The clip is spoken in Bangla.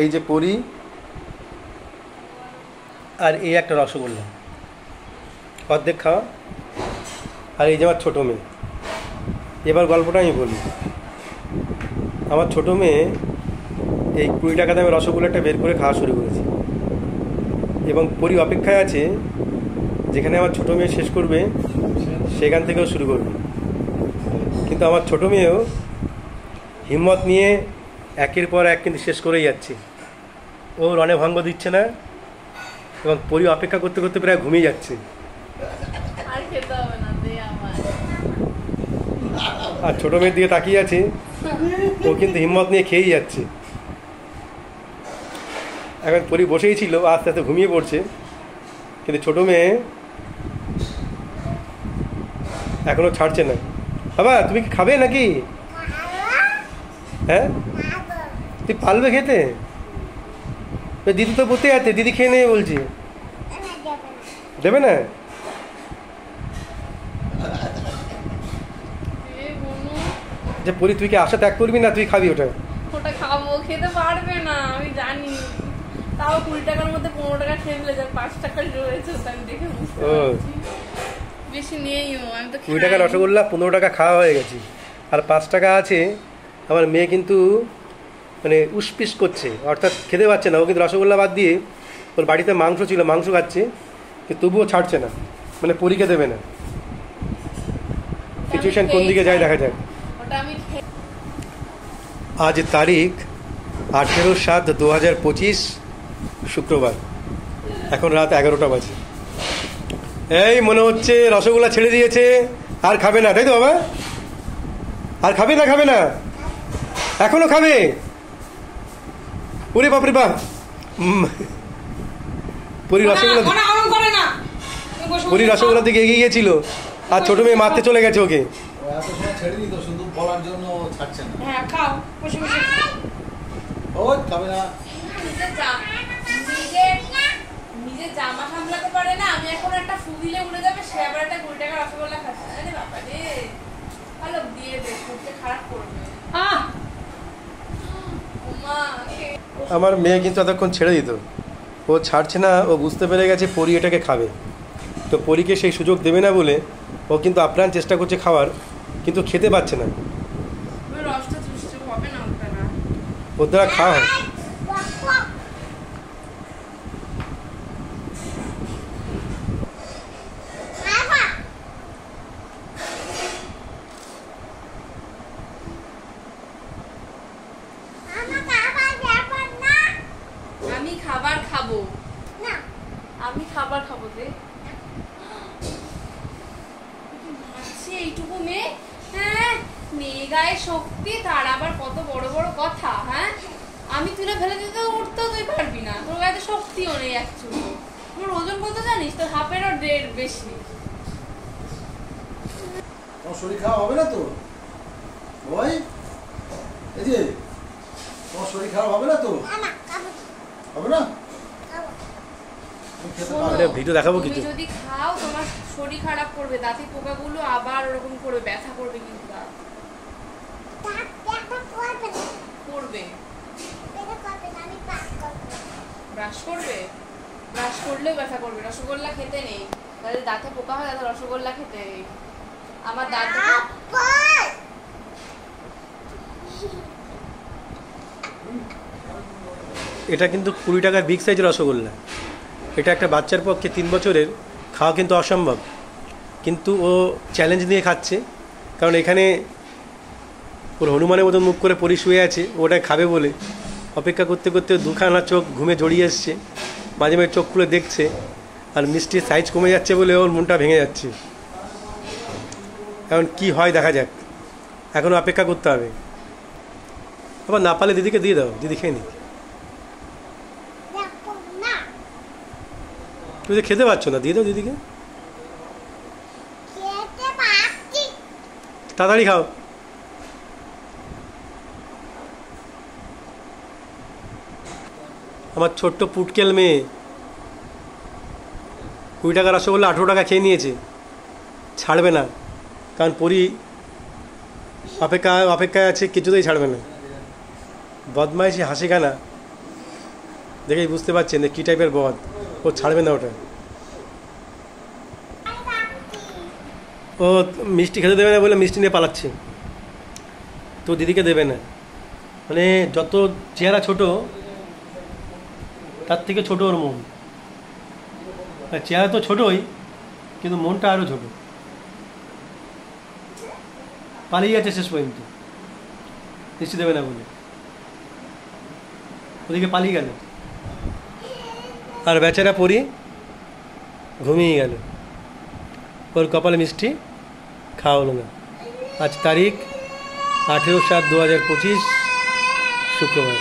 এই যে পরি আর এই একটা রসগোল্লা অর্ধেক খাওয়া, আর এই যে আমার ছোটো মেয়ে। এবার গল্পটা আমি বলি। আমার ছোটো মেয়ে এই 20 টাকা দামে রসগোল্লাটা বের করে খাওয়া শুরু করেছে এবং পরি অপেক্ষায় আছে যেখানে আমার ছোটো মেয়ে শেষ করবে সেখান থেকেও শুরু করবে। কিন্তু আমার ছোটো মেয়েও হিম্মত নিয়ে একের পর এক কিন্তু শেষ করেই যাচ্ছে। ও রণে ভঙ্গ দিচ্ছে না এবং পরি অপেক্ষা করতে করতে প্রায় ঘুমিয়ে যাচ্ছে। আর ছোটো মেয়ের দিকে তাকিয়ে আছে, ও কিন্তু হিম্মত নিয়ে খেয়েই যাচ্ছে। এখন পরি বসেই ছিল, আস্তে আস্তে ঘুমিয়ে পড়ছে, কিন্তু ছোটো মেয়ে এখনও ছাড়ছে না। বাবা তুমি কি খাবে নাকি? হ্যাঁ তুই পারবে খেতে? দিদি তো বলতে আছে দিদি খেয়ে নেবে বলছি। দেবে না? যে পরি তুই কি আশা ত্যাগ করবি না তুই খাবি ওটা? ওটা খাবো, খেতে পারবে না আমি জানি। তাও 20 টাকার মধ্যে 15 টাকা খেয়ে নিলে 5 টাকা রয়েছে, আমি দেখে বুঝতে পারছি। বেশি নেইও, আমি তো 20 টাকা রসগোল্লা 15 টাকা খাওয়া হয়ে গেছে, আর 5 টাকা আছে। আমার মেয়ে কিন্তু মানে উসপিস করছে, অর্থাৎ খেতে পাচ্ছে না। ও কিন্তু রসগোল্লা বাদ দিয়ে ওর বাড়িতে মাংস ছিল, মাংস খাচ্ছে, কিন্তু তবুও ছাড়ছে না, মানে পরীকে দেবে না। সিচুয়েশন কোন দিকে যায় দেখা যাক। আজ তারিখ 18/7/2025, শুক্রবার। এখন রাত 11টা বাজে। এই মনে হচ্ছে রসগোল্লা ছেড়ে দিয়েছে, আর খাবে না, তাই তো বাবা? আর খাবে না? খাবে না? এখনো খাবে? ওরে বাপরে বাপ, পরি রসগোল্লার দিকে এগিয়ে গিয়েছিল আর ছোট মেয়ে মারতে চলে গেছে ওকে। ছেড়ে দিত শুধু বলার জন্য ছাড়ছে না। হ্যাঁ খাও, বসে বসে ও খাবে না। নিজের জামা সামলাতে পারে না, আমি এখন একটা ফু দিলে উড়ে যাবে, সে আবার একটা 20 টাকা রসগোল্লা খাচ্ছে। আরে বাবা রে, ভালো দিয়ে দে, করতে খারাপ করবে। আমার মেয়ে কিন্তু এতক্ষণ ছেড়ে দিত, ও ছাড়ছে না। ও বুঝতে পেরে গেছে পরি এটাকে খাবে, তো পরীকে সেই সুযোগ দেবে না বলে ও কিন্তু আপ্রাণ চেষ্টা করছে খাওয়ার, কিন্তু খেতে পাচ্ছে না। ওর দ্বারা খাওয়া হয়। আমি খাবার খাবো না, আমি খাবার খাবো রে। এইটুকু মেয়ে, হ্যাঁ মেয়ে গায়ে শক্তি, তার আবার কত বড় বড় কথা। হ্যাঁ আমি তুলে ফেলে দিতে উঠতেও তুই পারবি না, তোর গায়ে তো শক্তিও নেই অ্যাকচুয়ালি। তোর ওজন কত জানিস? তোর হাফেরও 1.5 বেশি। তোমার শরীর খারাপ হবে না তো? ওই এই যে তোমার শরীর খারাপ হবে না তো? হবে না? ভিডিও দেখাবো কিছু। যদি খাও তোমার শরীর খারাপ করবে, দাঁতে পোকাগুলো আবার ওরকম করবে, ব্যথা করবে, কিন্তু করবে। ব্রাশ করবে, ব্রাশ করলেও ব্যথা করবে। রসগোল্লা খেতে নেই, তাহলে দাঁতে পোকা হয়, তাহলে রসগোল্লা খেতে নেই। আমার দাঁত এটা কিন্তু 20 টাকার বিগ সাইজের রসগোল্লা। এটা একটা বাচ্চার পক্ষে 3 বছরের খাওয়া কিন্তু অসম্ভব, কিন্তু ও চ্যালেঞ্জ নিয়ে খাচ্ছে। কারণ এখানে ওর হনুমানের মতো মুখ করে পরি শুয়ে আছে, ওটা খাবে বলে অপেক্ষা করতে করতে দুখানা চোখ ঘুমে জড়িয়ে এসছে, মাঝে মাঝে চোখ খুলে দেখছে, আর মিষ্টির সাইজ কমে যাচ্ছে বলে ওর মনটা ভেঙে যাচ্ছে। এখন কি হয় দেখা যাক, এখনও অপেক্ষা করতে হবে। আবার না পারলে দিদিকে দিয়ে দাও, দিদি খেয়ে নি। তুমি তো খেতে পারছো না, দিয়ে দাও দিদিকে, তাড়াতাড়ি খাও। আমার ছোট্ট পুটকেল মেয়ে 20 টাকা রসগোল্লা 18 টাকা খেয়ে নিয়েছে, ছাড়বে না। কারণ পরি অপেক্ষায় আছে, কিছুতেই ছাড়বে না। বদমাইশি হাসিখানা দেখেই বুঝতে পারছেন যে কী টাইপের বদ, ও ছাড়বে না ওটা। ও মিষ্টি খেতে দেবে না বলে মিষ্টি নিয়ে পালাচ্ছে, তো দিদিকে দেবে না। মানে যত চেহারা ছোট তার থেকে ছোট ওর মন। আর চেহারা তো ছোটই, কিন্তু মনটা আরও ছোট। পালিয়ে যাচ্ছে শেষ পর্যন্ত মিষ্টি দেবে না বলে, ওদিকে পালিয়ে গেল। আর বেচারা পরি ঘুমিয়ে গেল, ওর কপালে মিষ্টি খাওয়া হলো না। আজ তারিখ 18/7/2025 শুক্রবার।